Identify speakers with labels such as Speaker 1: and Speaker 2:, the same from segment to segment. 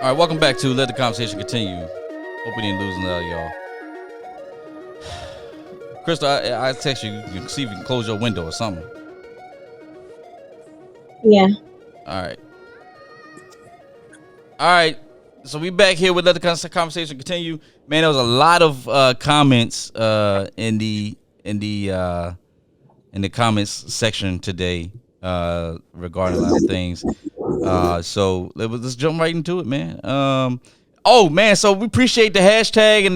Speaker 1: All right, welcome back to Let the Conversation Continue. Hope we didn't lose another y'all. Crystal, I text you. You can see if you can close your window or something.
Speaker 2: Yeah.
Speaker 1: All right. So we back here with Let the Conversation Continue. Man, there was a lot of comments in the comments section today regarding a lot of things. So let's jump right into it, man. Oh man, so we appreciate the hashtag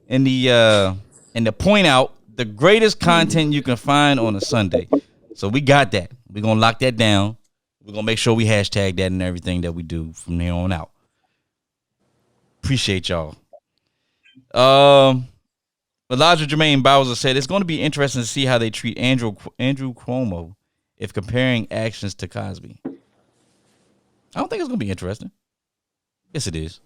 Speaker 1: and the point out the greatest content you can find on a Sunday. So we got that. We're gonna lock that down. We're gonna make sure we hashtag that in everything that we do from here on out. Appreciate y'all. Elijah Jermaine Bowser said it's going to be interesting to see how they treat Andrew Cuomo if comparing actions to Cosby. I don't think it's going to be interesting. Yes, it is.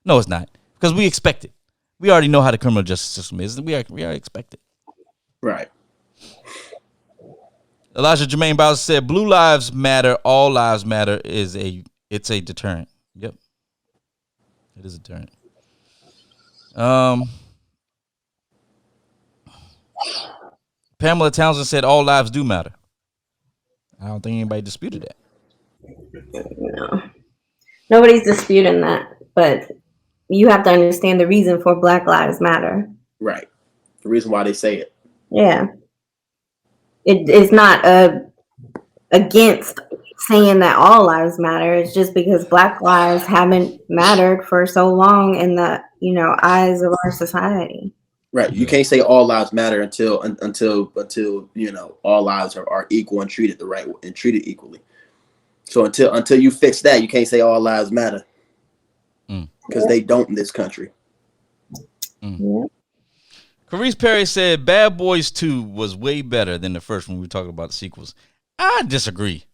Speaker 1: No, it's not, because we expect it. We already know how the criminal justice system is. We are expected.
Speaker 3: Right.
Speaker 1: Elijah Jermaine Bowser said, "Blue lives matter. All lives matter. It's a deterrent." Yep, it is a deterrent. Pamela Townsend said, "All lives do matter." I don't think anybody disputed that.
Speaker 2: No. Nobody's disputing that, but you have to understand the reason for Black Lives Matter.
Speaker 3: Right. The reason why they say it.
Speaker 2: Yeah. It's not against saying that all lives matter. It's just because Black lives haven't mattered for so long in the eyes of our society.
Speaker 3: Right. You can't say all lives matter until all lives are equal and treated the right and treated equally. So until you fix that, you can't say all lives matter, because they don't in this country.
Speaker 2: Yeah.
Speaker 1: Carice Perry said Bad Boys 2 was way better than the first one. We were talking about the sequels. I disagree.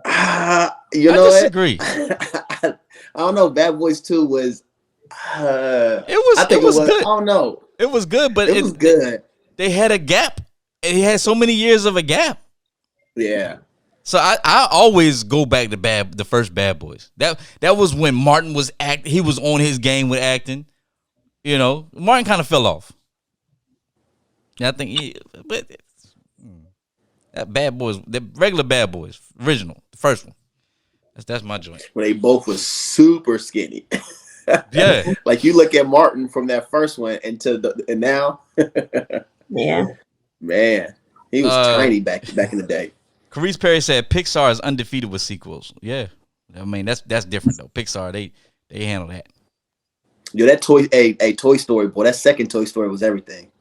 Speaker 3: I
Speaker 1: disagree.
Speaker 3: I don't know. Bad Boys 2 was.
Speaker 1: It was good.
Speaker 3: I don't know.
Speaker 1: It was good, but
Speaker 3: it was good.
Speaker 1: They had a gap. It had so many years of a gap.
Speaker 3: Yeah.
Speaker 1: So I always go back to the first Bad Boys. That was when Martin was he was on his game with acting. Martin kind of fell off. I think, that Bad Boys, the regular Bad Boys, original, the first one. That's my joint.
Speaker 3: Well, they both was super skinny.
Speaker 1: Yeah.
Speaker 3: Like you look at Martin from that first one and now.
Speaker 2: Yeah.
Speaker 3: Man, he was tiny back in the day.
Speaker 1: Carice Perry said Pixar is undefeated with sequels. Yeah. I mean, that's different though. Pixar, they handle that.
Speaker 3: Yo, that Toy Story, boy, that second Toy Story was everything.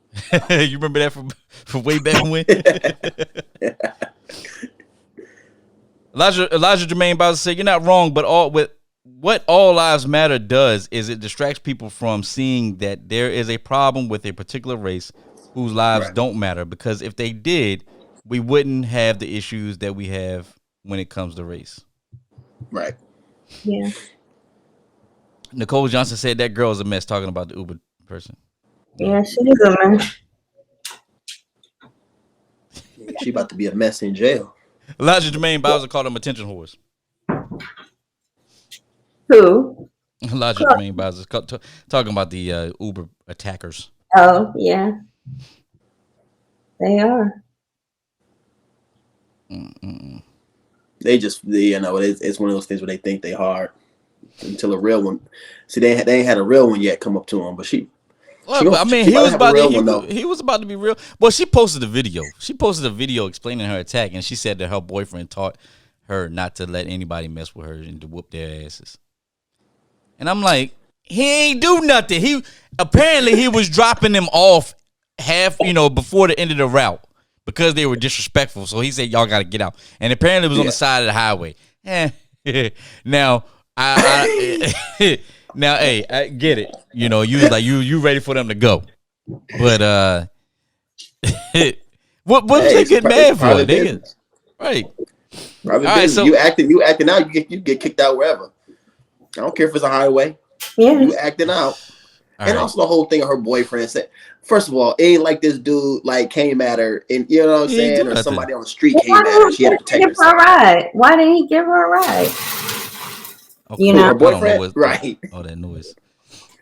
Speaker 1: You remember that from way back when? Elijah Jermaine Bowser said, "You're not wrong, but what All Lives Matter does is it distracts people from seeing that there is a problem with a particular race whose lives don't matter, because if they did, we wouldn't have the issues that we have when it comes to race."
Speaker 3: Right.
Speaker 2: Yeah.
Speaker 1: Nicole Johnson said that girl is a mess, talking about the Uber person.
Speaker 2: Yeah, she is a mess.
Speaker 3: She about to be a mess in jail.
Speaker 1: Elijah Jermaine Bowser called them attention whores.
Speaker 2: Who?
Speaker 1: Elijah Jermaine Bowser talking about the Uber attackers.
Speaker 2: Oh, yeah. They are.
Speaker 3: They just, it's one of those things where they think they hard until a real one. See, they ain't had a real one yet come up to him, but he was
Speaker 1: about to be real. Well, she posted a video. She posted a video explaining her attack, and she said that her boyfriend taught her not to let anybody mess with her and to whoop their asses. And I'm like, he ain't do nothing. He was dropping them off half, before the end of the route because they were disrespectful. So he said, "Y'all got to get out." And apparently it was on the side of the highway. Now now, hey, I get it. You was like you ready for them to go, but what was they get mad for? Right.
Speaker 3: All right, so you acting out, you get kicked out wherever. I don't care if it's a highway.
Speaker 2: Yeah.
Speaker 3: You acting out. And also the whole thing of her boyfriend said, first of all, it ain't like this dude came at her and you know what I'm saying, or somebody on the street came at her. She had to protect herself.
Speaker 2: Why didn't he give her a ride?
Speaker 1: Of
Speaker 2: You
Speaker 1: course.
Speaker 2: know,
Speaker 3: Her
Speaker 1: I don't know
Speaker 3: boyfriend,
Speaker 1: what
Speaker 3: right?
Speaker 1: all that noise.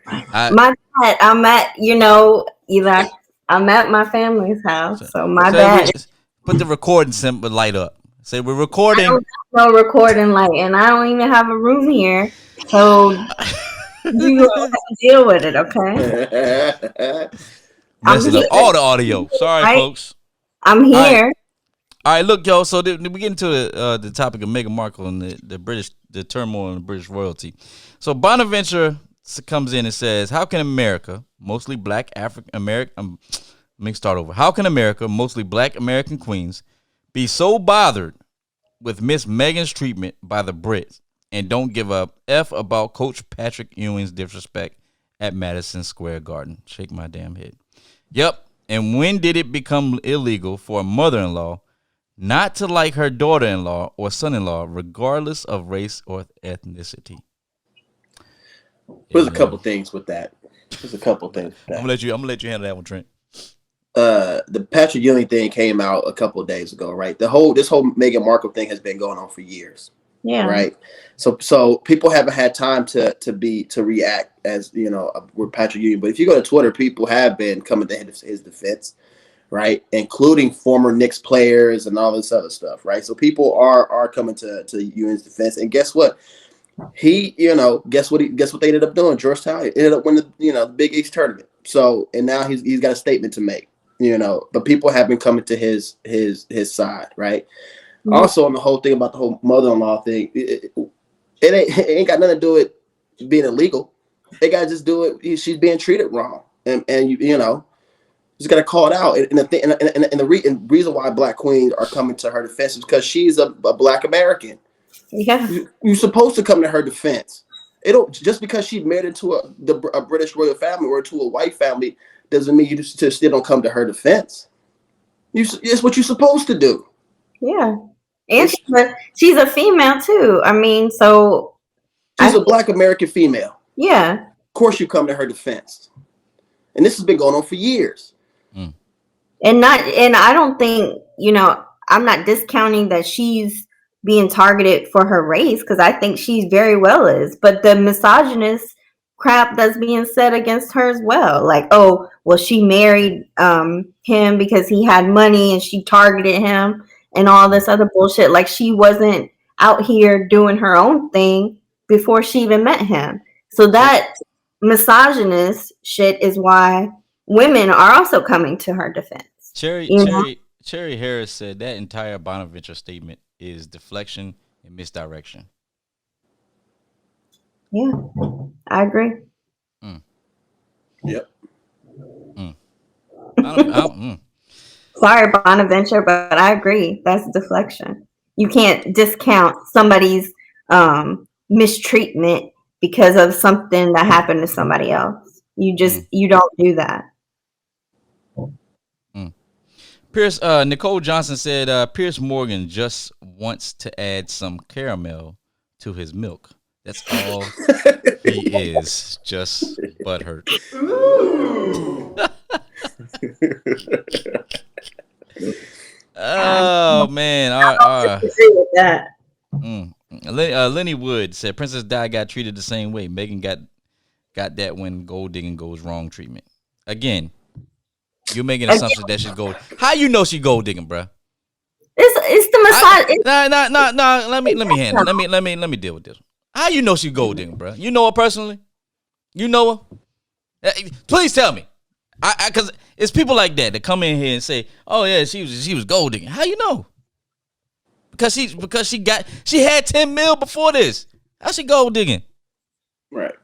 Speaker 2: my dad, I'm at, either I'm at my family's house, so my
Speaker 1: Say
Speaker 2: dad.
Speaker 1: put the recording symbol light up. Say we're
Speaker 2: I
Speaker 1: recording.
Speaker 2: don't have no recording light, and I don't even have a room here, so you have to deal with it, okay? I'm
Speaker 1: Messing up
Speaker 2: here,
Speaker 1: all the audio. Sorry,
Speaker 2: right?
Speaker 1: folks.
Speaker 2: I'm
Speaker 1: All right.
Speaker 2: here.
Speaker 1: All right, look, yo. So we get into the topic of Meghan Markle and the turmoil in the British royalty. So Bonaventure comes in and says, "How can America, mostly black African American, let me start over. How can America, mostly black American queens, be so bothered with Miss Meghan's treatment by the Brits and don't give a f about Coach Patrick Ewing's disrespect at Madison Square Garden?" Shake my damn head. Yep. And when did it become illegal for a mother-in-law not to like her daughter-in-law or son-in-law, regardless of race or ethnicity?
Speaker 3: There's a couple things with that. There's a couple things with that.
Speaker 1: I'm gonna let you handle that one, Trent.
Speaker 3: The Patrick Ewing thing came out a couple of days ago, right? This whole Meghan Markle thing has been going on for years.
Speaker 2: Yeah.
Speaker 3: Right. So people haven't had time to react as with Patrick Ewing. But if you go to Twitter, people have been coming to his defense, right? Including former Knicks players and all this other stuff, right? So people are coming to Ewing's defense. And guess what? Guess what they ended up doing? Georgetown ended up winning the Big East tournament. So and now he's got a statement to make, but people have been coming to his side, right? Mm-hmm. Also, on the whole thing about the whole mother-in-law thing, it ain't got nothing to do with being illegal. They got to just do it. She's being treated wrong, and just got to call it out. And the reason why Black queens are coming to her defense is because she's a Black American.
Speaker 2: Yeah,
Speaker 3: you're supposed to come to her defense. It don't just because she married into a British royal family or to a white family doesn't mean you still don't come to her defense. It's what you're supposed to do.
Speaker 2: Yeah. And she's a female too. I mean, so
Speaker 3: she's a Black American female.
Speaker 2: Yeah.
Speaker 3: Of course you come to her defense. And this has been going on for years.
Speaker 2: Mm. And I don't think, I'm not discounting that she's being targeted for her race, because I think she very well is. But the misogynist crap that's being said against her as well. Like, oh, well, she married him because he had money and she targeted him. And all this other bullshit. Like, she wasn't out here doing her own thing before she even met him. So that misogynist shit is why women are also coming to her defense.
Speaker 1: Cherry Harris said that entire Bonaventure statement is deflection and misdirection.
Speaker 2: Yeah, I agree.
Speaker 3: Yep.
Speaker 2: Sorry, Bonaventure, but I agree. That's deflection. You can't discount somebody's mistreatment because of something that happened to somebody else. You don't do that.
Speaker 1: Pierce Nicole Johnson said Pierce Morgan just wants to add some caramel to his milk. That's all he is, just butthurt. Oh man! I agree with that. Lenny Wood said Princess Di got treated the same way. Meghan got that when gold digging goes wrong treatment. Again, you're making assumptions that she's gold. How you know she gold digging, bruh?
Speaker 2: It's the massage.
Speaker 1: No. Let me handle. Let me deal with this. How you know she gold digging, bruh? You know her personally? You know her? Please tell me. Because it's people like that come in here and say, "Oh yeah, she was gold digging." How you know? Because she had 10 mil before this. How she gold digging?
Speaker 3: Right.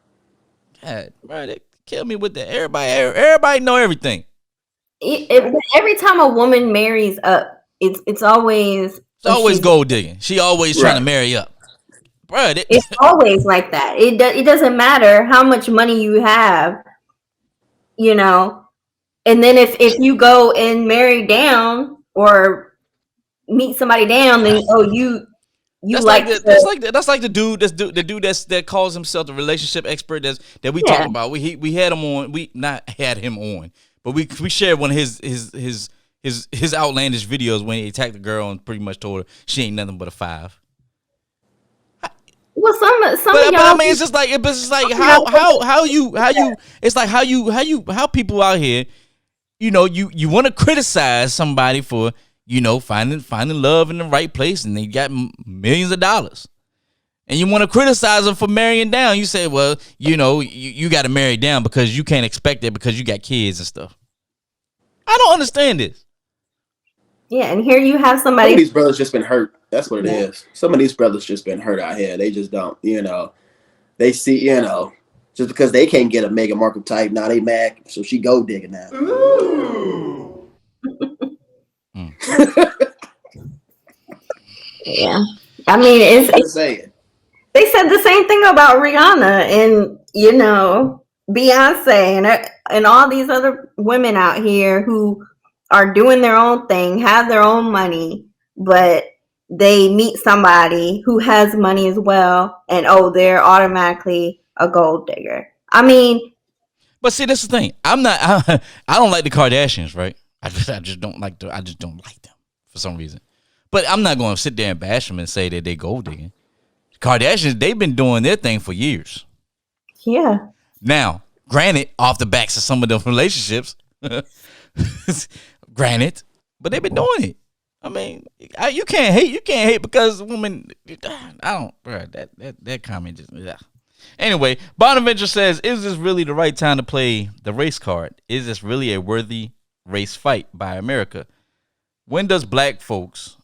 Speaker 1: God, right. They kill me with that. Everybody know everything.
Speaker 2: Every time a woman marries up, it's always
Speaker 1: gold digging. She always trying to marry up. Bruh,
Speaker 2: it's always like that. It doesn't matter how much money you have, and then if you go and marry down or meet somebody down, then that's like the dude that calls himself the relationship expert that we talk about. We had him on. We not had him on, but we shared one of his outlandish videos when he attacked the girl and pretty much told her she ain't nothing but a 5. Well, some of
Speaker 1: But
Speaker 2: y'all.
Speaker 1: I mean, it's just like how you it's like how people out here, you want to criticize somebody for finding love in the right place, and they got millions of dollars, and you want to criticize them for marrying down. You say, well, you got to marry down because you can't expect it because you got kids and stuff. I don't understand this.
Speaker 2: Yeah, and here you have
Speaker 3: Some of
Speaker 2: somebody.
Speaker 3: these brothers just been hurt. That's what it is. Some of these brothers just been hurt out here. They just don't, they see, just because they can't get a Meghan Markle type, now they mad, so she gold digging now.
Speaker 2: Yeah, I mean,
Speaker 3: Just saying.
Speaker 2: they said the same thing about Rihanna and Beyonce and all these other women out here who are doing their own thing, have their own money, but they meet somebody who has money as well, and they're automatically a gold digger. I mean,
Speaker 1: but see, that's the thing. I don't like the Kardashians, right? I just don't like them. I just don't like them for some reason. But I'm not going to sit there and bash them and say that they gold digging. Kardashians, they've been doing their thing for years.
Speaker 2: yeah.
Speaker 1: Now, granted, off the backs of some of them relationships, granted, but they've been doing it. I mean, you can't hate. You can't hate because women. I don't. Bro, that comment just. Yeah. Anyway, Bonaventure says, "Is this really the right time to play the race card? Is this really a worthy race fight by America? When do black folks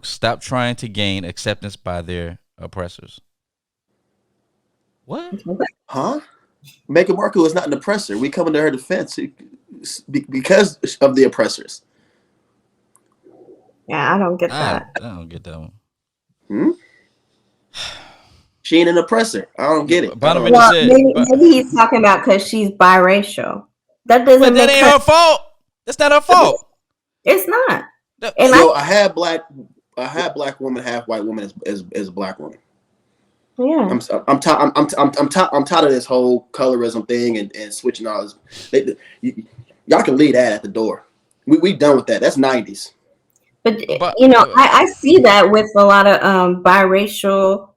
Speaker 1: stop trying to gain acceptance by their oppressors?" What?
Speaker 3: Huh? Meghan Markle is not an oppressor. We coming to her defense because of the oppressors.
Speaker 2: Yeah, I don't get that.
Speaker 1: I don't get that one.
Speaker 3: She ain't an oppressor. I don't get it.
Speaker 1: Bonaventure
Speaker 2: Well,
Speaker 1: said,
Speaker 2: maybe he's talking about because she's biracial. That doesn't
Speaker 1: but that
Speaker 2: make
Speaker 1: ain't her fault. That's not her fault.
Speaker 2: It's not.
Speaker 1: And
Speaker 3: I had black woman, half white woman as a black woman.
Speaker 2: Yeah.
Speaker 3: I'm tired of this whole colorism thing and switching all this. Y'all can leave that at the door. We done with that. That's 90s.
Speaker 2: But I see that with a lot of biracial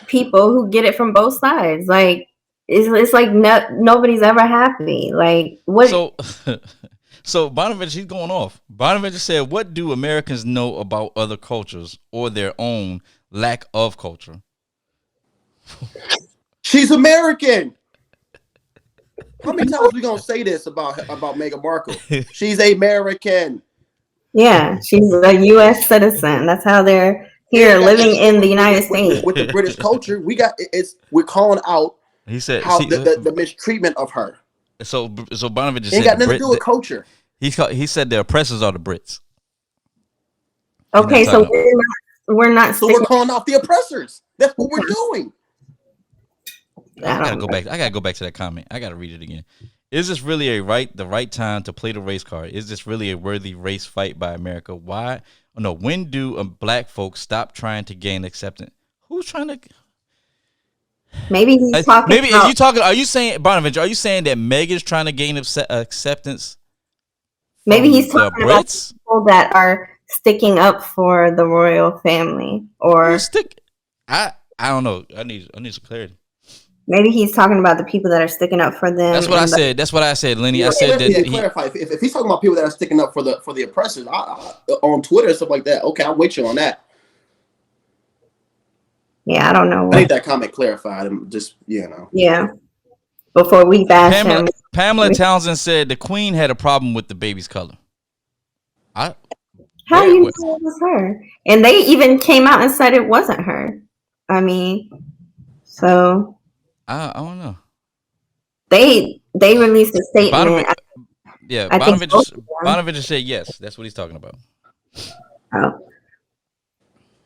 Speaker 2: people who get it from both sides. Like it's like nobody's ever happy. Like what?
Speaker 1: So Bonaventure, she's going off. Bonaventure said, "What do Americans know about other cultures or their own lack of culture?"
Speaker 3: She's American. How many times we gonna say this about Meghan Markle? She's American.
Speaker 2: Yeah, she's a U.S. citizen. That's how they're here living in the United States.
Speaker 3: With the British culture, we're calling out.
Speaker 1: He said
Speaker 3: how the mistreatment of her.
Speaker 1: So Bonaventure
Speaker 3: ain't
Speaker 1: said
Speaker 3: got nothing to do with culture.
Speaker 1: He said the oppressors are the Brits.
Speaker 2: Okay, so we're not.
Speaker 3: So we're calling out the oppressors. That's what we're doing.
Speaker 1: I gotta go back to that comment. I gotta read it again. Is this really the right time to play the race card? Is this really a worthy race fight by America? Why? Oh, no. When do black folks stop trying to gain acceptance? Who's trying to?
Speaker 2: Maybe he's talking.
Speaker 1: Maybe are you talking? Are you saying, Bonaventure? Are you saying that Megan's trying to gain acceptance?
Speaker 2: Maybe he's talking about people that are sticking up for the royal family, or
Speaker 1: I don't know. I need some clarity.
Speaker 2: Maybe he's talking about the people that are sticking up for them.
Speaker 1: That's what I said. That's what I said, Lenny. I said that.
Speaker 3: Clarify. If he's talking about people that are sticking up for the oppressors on Twitter and stuff like that, okay, I'm with you on that.
Speaker 2: Yeah, I don't know.
Speaker 3: I need that comment clarified. Just
Speaker 2: Yeah. Before we bash him.
Speaker 1: Pamela Townsend said the Queen had a problem with the baby's color.
Speaker 2: How do you know it was her? And they even came out and said it wasn't her. I mean, so.
Speaker 1: I don't know.
Speaker 2: They released a statement.
Speaker 1: Bonaventure said yes. That's what he's talking about.
Speaker 2: Oh,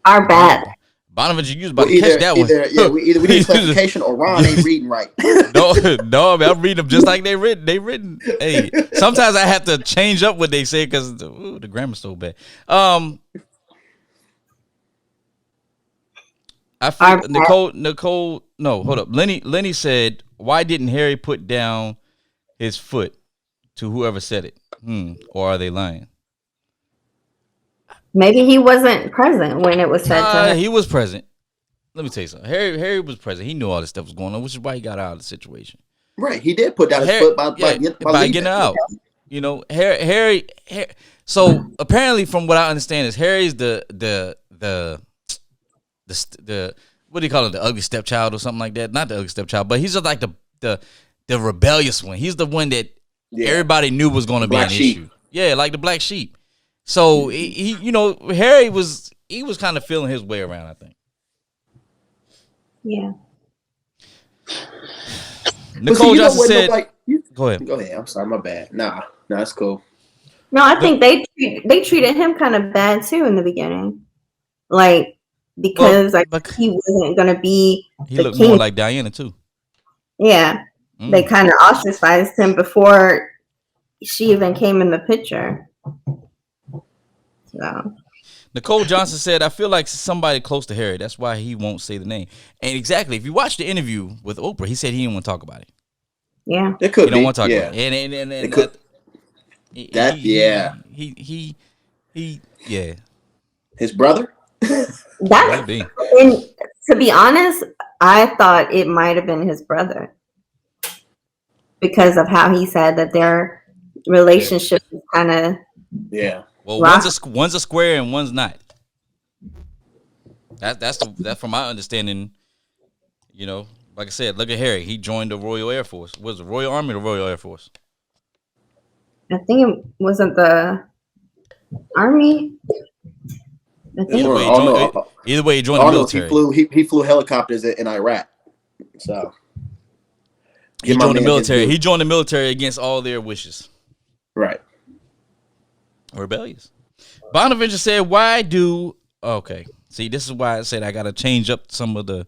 Speaker 2: our bad.
Speaker 1: Bonaventure, you was about to catch that one.
Speaker 3: We need clarification or Ron ain't reading right.
Speaker 1: No, I mean, I'm reading them just like they written. Hey, sometimes I have to change up what they say because the grammar's so bad. I feel Nicole. No, hold up. Lenny said, "Why didn't Harry put down his foot to whoever said it? Or are they lying?"
Speaker 2: Maybe he wasn't present when it was said to him.
Speaker 1: He was present. let me tell you something. Harry was president. He knew all this stuff was going on, which is why he got out of the situation.
Speaker 3: Right. He did put down his
Speaker 1: Harry,
Speaker 3: foot by
Speaker 1: getting
Speaker 3: leaving.
Speaker 1: out. You know, Harry. So apparently, from what I understand, is Harry's the what do you call it? The ugly stepchild or something like that. Not the ugly stepchild, but he's just like the rebellious one. He's the one that everybody knew was going to be an issue. Yeah, like the black sheep. So he you know, Harry was kind of feeling his way around, I think.
Speaker 2: Yeah.
Speaker 1: Nicole Johnson said, "Go ahead.
Speaker 3: Go ahead. I'm sorry, my bad. Nah, it's cool.
Speaker 2: No, I think they treated him kind of bad too in the beginning, like because he wasn't gonna be.
Speaker 1: He looked more like Diana too.
Speaker 2: Yeah, they kind of ostracized him before she even came in the picture. So.
Speaker 1: Nicole Johnson said, "I feel like somebody close to Harry. That's why he won't say the name." And exactly, if you watch the interview with Oprah, he said he didn't want to talk about it.
Speaker 2: Yeah,
Speaker 3: it could.
Speaker 1: He don't want to talk about it. And
Speaker 3: it could.
Speaker 1: He
Speaker 3: his brother.
Speaker 2: That
Speaker 1: be.
Speaker 2: And to be honest, I thought it might have been his brother because of how he said that their relationship is kind of
Speaker 1: Well, one's a square and one's not. That's from my understanding. You know, like I said, look at Harry. He joined the Royal Air Force. Was it Royal Army or the Royal Air Force?
Speaker 2: I think it wasn't the Army. I think
Speaker 1: either way, he joined the military.
Speaker 3: He flew helicopters in Iraq. So
Speaker 1: he joined the military. He joined the military against all their wishes.
Speaker 3: Right.
Speaker 1: Rebellious. Bonaventure said, "Why do okay? See, this is why I said I got to change up some of the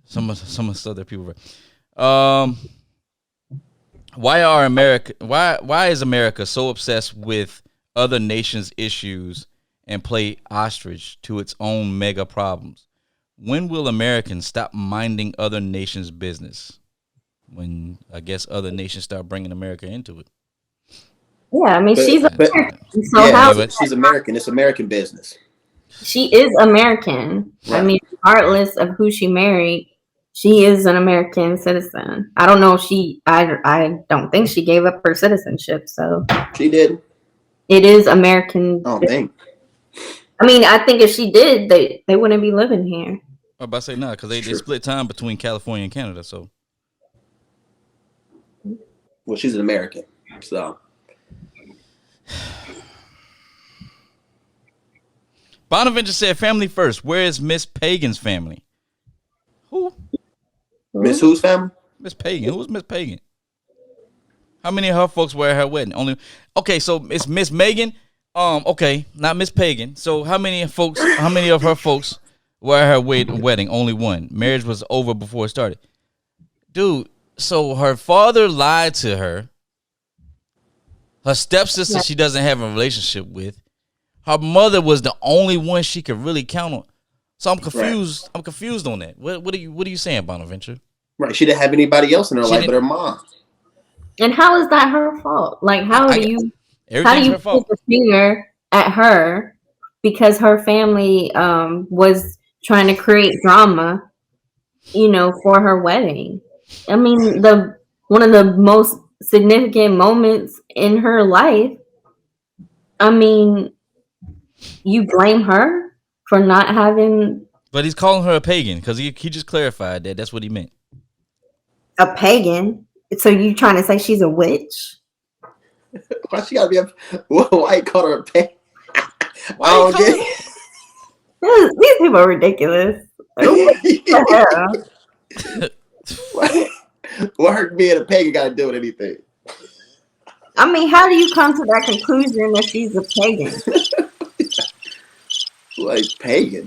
Speaker 1: stuff that people read. Why is America so obsessed with other nations' issues and play ostrich to its own mega problems? When will Americans stop minding other nations' business? When I guess other nations start bringing America into it."
Speaker 2: Yeah, I mean, she's American.
Speaker 3: She's American. It's American business.
Speaker 2: She is American. Right. I mean, regardless of who she married, she is an American citizen. I don't know if I don't think she gave up her citizenship. So
Speaker 3: she did.
Speaker 2: It is American.
Speaker 3: I don't think.
Speaker 2: I mean, I think if she did, they wouldn't be living here.
Speaker 1: I was about to say no, because they split time between California and Canada. So,
Speaker 3: well, she's an American, so.
Speaker 1: Bonaventure said, "Family first. Where is Miss Pagan's family?" Who?
Speaker 3: Miss whose family?
Speaker 1: Miss Pagan. Who's Miss Pagan? How many of her folks were at her wedding? Only. Okay, so it's Miss Megan. Okay, not Miss Pagan. So how many of her folks were at her wedding? Only one. Marriage was over before it started. Dude, so her father lied to her. Her stepsister, she doesn't have a relationship with. Her mother was the only one she could really count on. So I'm confused. Right. I'm confused on that. What are you saying, Bonaventure?
Speaker 3: Right. She didn't have anybody else in her life but her mom.
Speaker 2: And how is that her fault? Like, how do you put the finger at her because her family was trying to create drama, for her wedding? I mean, one of the most significant moments in her life. I mean, you blame her for not having.
Speaker 1: But he's calling her a pagan because he just clarified that that's what he meant.
Speaker 2: A pagan? So you trying to say she's a witch?
Speaker 3: Why she gotta be why you call her a pagan? I don't get it.
Speaker 2: These people are ridiculous.
Speaker 3: What her being a pagan got to do with anything?
Speaker 2: I mean, how do you come to that conclusion that she's a pagan?
Speaker 3: Like pagan.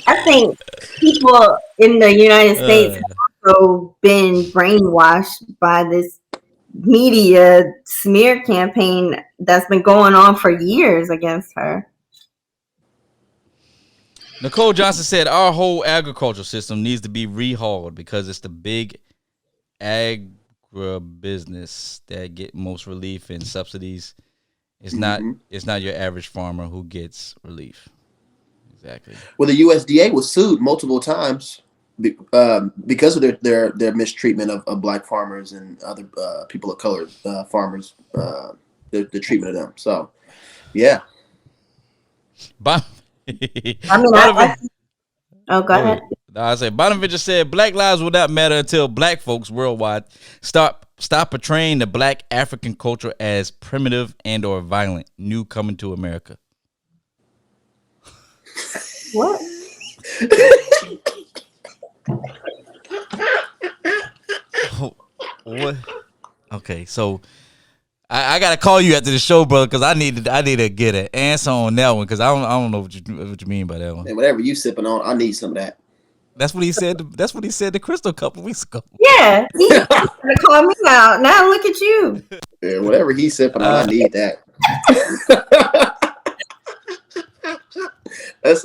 Speaker 2: I think people in the United States have also been brainwashed by this media smear campaign that's been going on for years against her.
Speaker 1: Nicole Johnson said, "Our whole agricultural system needs to be rehauled because it's the big agribusiness that get most relief and subsidies. It's not your average farmer who gets relief." Exactly.
Speaker 3: Well, the USDA was sued multiple times because of their mistreatment of black farmers and other people of color farmers, the treatment of them. So, yeah.
Speaker 1: Bon-
Speaker 2: I mean,
Speaker 1: Bonaventure,
Speaker 2: oh, go ahead.
Speaker 1: I say Bonaventure said Black lives will not matter until black folks worldwide stop portraying the black African culture as primitive and or violent. New coming to America.
Speaker 2: What?
Speaker 1: What? Okay, so I gotta call you after the show, brother, because I need to get an answer on that one because I don't know what you mean by that one.
Speaker 3: And whatever you sipping on, I need some of that.
Speaker 1: That's what he said. That's what he said to Crystal a couple weeks ago.
Speaker 2: Yeah, he's gonna call me out. Now look at you.
Speaker 3: Yeah, whatever he's sipping on, I need that. That's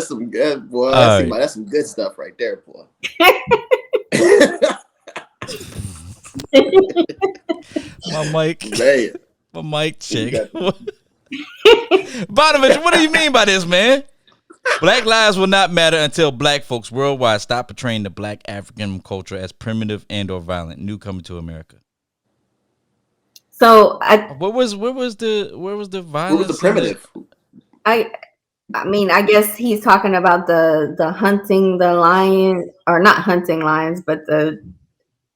Speaker 3: some good, boy. That's some good stuff right there, boy.
Speaker 1: My mic.
Speaker 3: Man.
Speaker 1: My mic check. Bonaventure, what do you mean by this, man? Black lives will not matter until black folks worldwide stop portraying the black African culture as primitive and or violent. New coming to America.
Speaker 2: So
Speaker 1: where was the violence?
Speaker 3: Where was the primitive?
Speaker 2: I mean, I guess he's talking about the hunting the lion, or not hunting lions, but the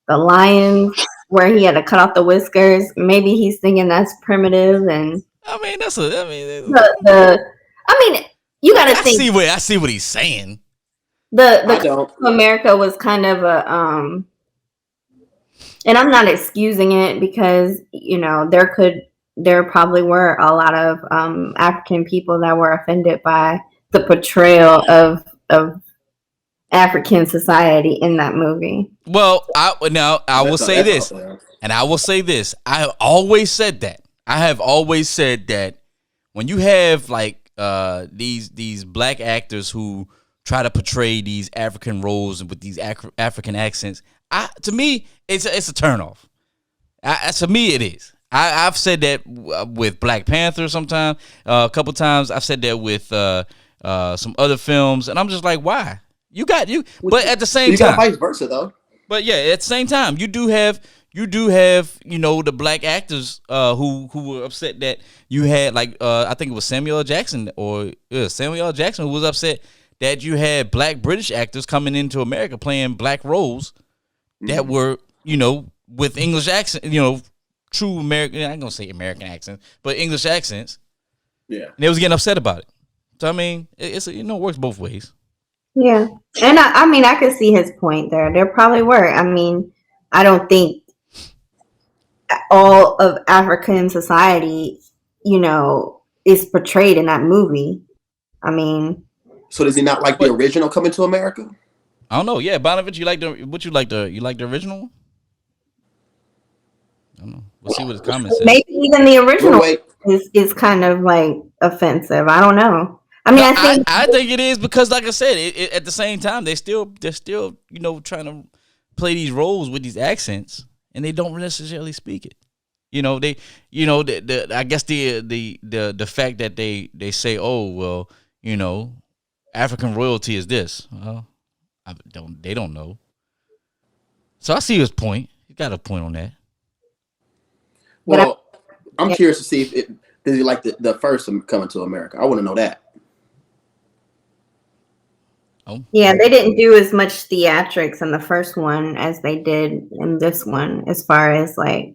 Speaker 2: lions where he had to cut off the whiskers. Maybe he's thinking that's primitive, and
Speaker 1: I mean
Speaker 2: you got to think.
Speaker 1: I see what he's saying.
Speaker 2: The America was kind of a and I'm not excusing it because there probably were a lot of African people that were offended by the portrayal of African society in that movie.
Speaker 1: Well, I will say this, and I will say this. I have always said that. I have always said that when you have like these black actors who try to portray these African roles with these African accents, to me it's a turnoff. To me it is. I've said that with Black Panther sometimes, a couple times. I've said that with some other films, and I'm just like, why? But at the same time,
Speaker 3: vice versa though.
Speaker 1: But yeah, at the same time, you do have the black actors who were upset that you had I think it was Samuel L. Jackson who was upset that you had black British actors coming into America playing black roles that were with English accent, true American. I ain't gonna say American accents, but English accents.
Speaker 3: Yeah,
Speaker 1: and they was getting upset about it. So I mean, it works both ways.
Speaker 2: Yeah, and I mean, I could see his point there. There probably were. I mean, I don't think all of African society, is portrayed in that movie. I mean,
Speaker 3: so does he not like the original Coming to America?
Speaker 1: I don't know. Yeah, Bonaventure, you like the original one? I don't know. We'll see what his comments say.
Speaker 2: Maybe even the original is kind of like offensive. I don't know. I mean, I
Speaker 1: think it is because, like I said, at the same time they're still trying to play these roles with these accents, and they don't necessarily speak it. I guess the fact that they say, oh well, African royalty is this. Well, they don't know. So I see his point. He got a point on that.
Speaker 3: Well, I'm curious to see does he like the first Coming to America? I want to know that.
Speaker 1: Oh.
Speaker 2: Yeah, they didn't do as much theatrics in the first one as they did in this one, as far as
Speaker 1: But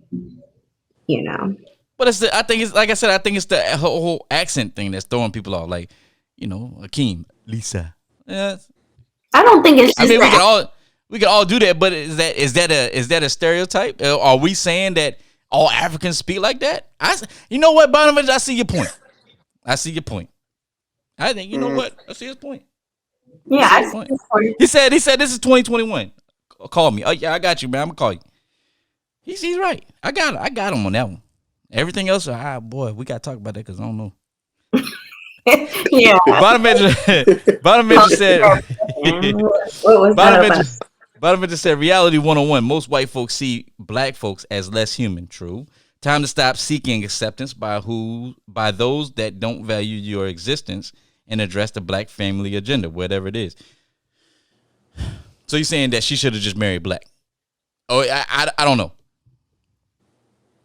Speaker 1: I think it's like I said. I think it's the whole accent thing that's throwing people off. Like, Akeem, Lisa. Yeah.
Speaker 2: I don't think it's. Just
Speaker 1: we can all do that. But is that a stereotype? Are we saying that all Africans speak like that? You know what, Bonaventure? I see your point. I think what? I see his point.
Speaker 2: Yeah, I see his point.
Speaker 1: He said this is 2021. Call me. Oh yeah, I got you, man. I'm gonna call you. He's right. I got him on that one. Everything else, boy, we gotta talk about that because I don't know.
Speaker 2: Yeah.
Speaker 1: Bonaventure said.
Speaker 2: What was that about?
Speaker 1: Bonaventure said, reality 101. Most white folks see black folks as less human. True. Time to stop seeking acceptance by those that don't value your existence and address the black family agenda, whatever it is. So you're saying that she should have just married black? Oh, I don't know.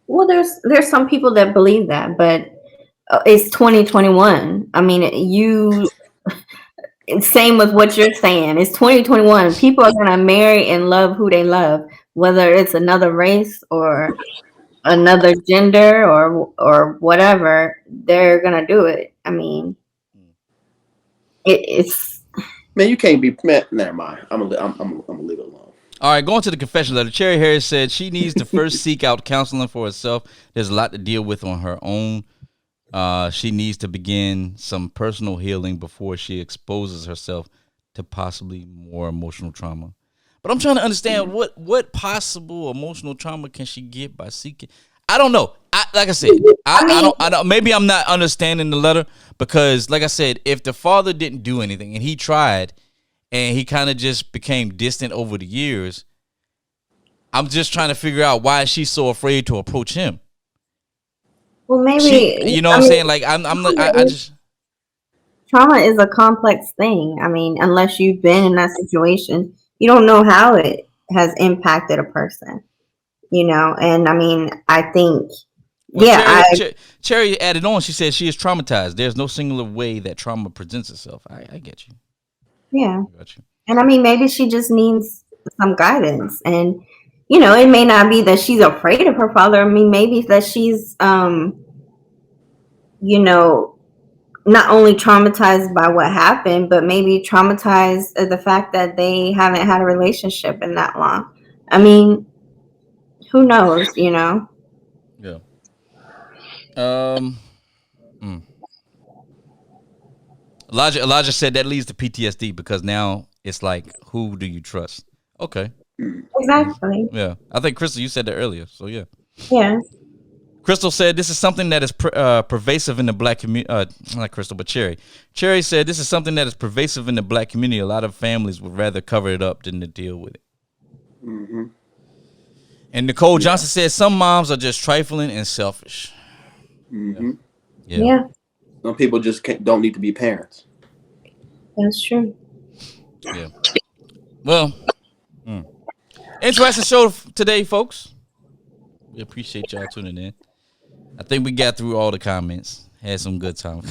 Speaker 2: Well, there's some people that believe that, but it's 2021. I mean, same with what you're saying. It's 2021. People are gonna marry and love who they love, whether it's another race or another gender or whatever. They're gonna do it. I mean, it's.
Speaker 3: Man, you can't be. Man, never mind. I'm gonna leave it alone.
Speaker 1: All right, going to the confession letter. Cherry Harris said she needs to first seek out counseling for herself. There's a lot to deal with on her own. She needs to begin some personal healing before she exposes herself to possibly more emotional trauma. But I'm trying to understand what possible emotional trauma can she get by seeking. I don't know. Like I said, I don't. Maybe I'm not understanding the letter because, like I said, if the father didn't do anything and he tried, and he kind of just became distant over the years, I'm just trying to figure out why she's so afraid to approach him.
Speaker 2: Well, maybe
Speaker 1: you know what I'm saying? Like I just
Speaker 2: trauma is a complex thing. I mean, unless you've been in that situation, you don't know how it has impacted a person. You know, and I mean, I think,
Speaker 1: Cherry added on. She said she is traumatized. There's no singular way that trauma presents itself. I get you.
Speaker 2: Yeah. I got you. And I mean, maybe she just needs some guidance, and you know, it may not be that she's afraid of her father. I mean, maybe that she's, you know, not only traumatized by what happened, but maybe traumatized at the fact that they haven't had a relationship in that long. I mean, who knows, you know?
Speaker 1: Yeah. Elijah said that leads to PTSD because now it's like, who do you trust? Okay.
Speaker 2: Exactly.
Speaker 1: Yeah. I think, Crystal, you said that earlier. So, yeah.
Speaker 2: Yeah.
Speaker 1: Crystal said this is something that is pervasive in the black community. Not Crystal, but Cherry. Cherry said this is something that is pervasive in the black community. A lot of families would rather cover it up than to deal with it.
Speaker 3: Mm-hmm.
Speaker 1: And Nicole Johnson said some moms are just trifling and selfish.
Speaker 3: Mm-hmm.
Speaker 2: Yeah.
Speaker 3: Some people just don't need to be parents.
Speaker 2: That's true.
Speaker 1: Yeah. Well, interesting show today, folks. We appreciate y'all tuning in. I think we got through all the comments. Had some good time.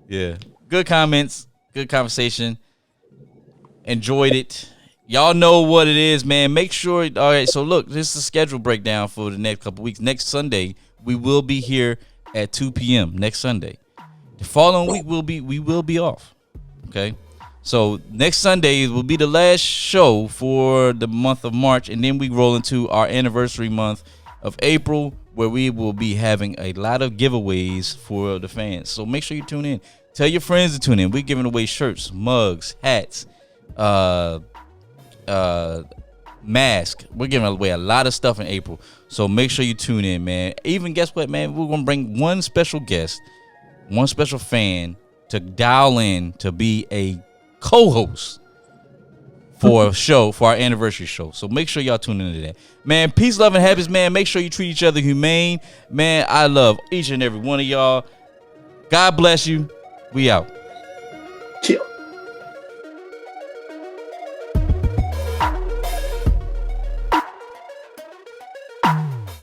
Speaker 1: Yeah. Good comments. Good conversation. Enjoyed it. Y'all know what it is, man. Make sure. All right. So look, this is a schedule breakdown for the next couple weeks. Next Sunday, we will be here at 2 p.m. next Sunday. The following week we will be off. Okay. So next Sunday will be the last show for the month of March, and then we roll into our anniversary month of April, where we will be having a lot of giveaways for the fans. So make sure you tune in. Tell your friends to tune in. We're giving away shirts, mugs, hats, mask. We're giving away a lot of stuff in April. So make sure you tune in, man. Even guess what, man? We're gonna bring one special guest, one special fan to dial in to be a co-host for a show, for our anniversary show. So make sure y'all tune into that, man. Peace, love, and happiness, man. Make sure you treat each other humane, man. I love each and every one of y'all. God bless you. We out.
Speaker 3: Chill.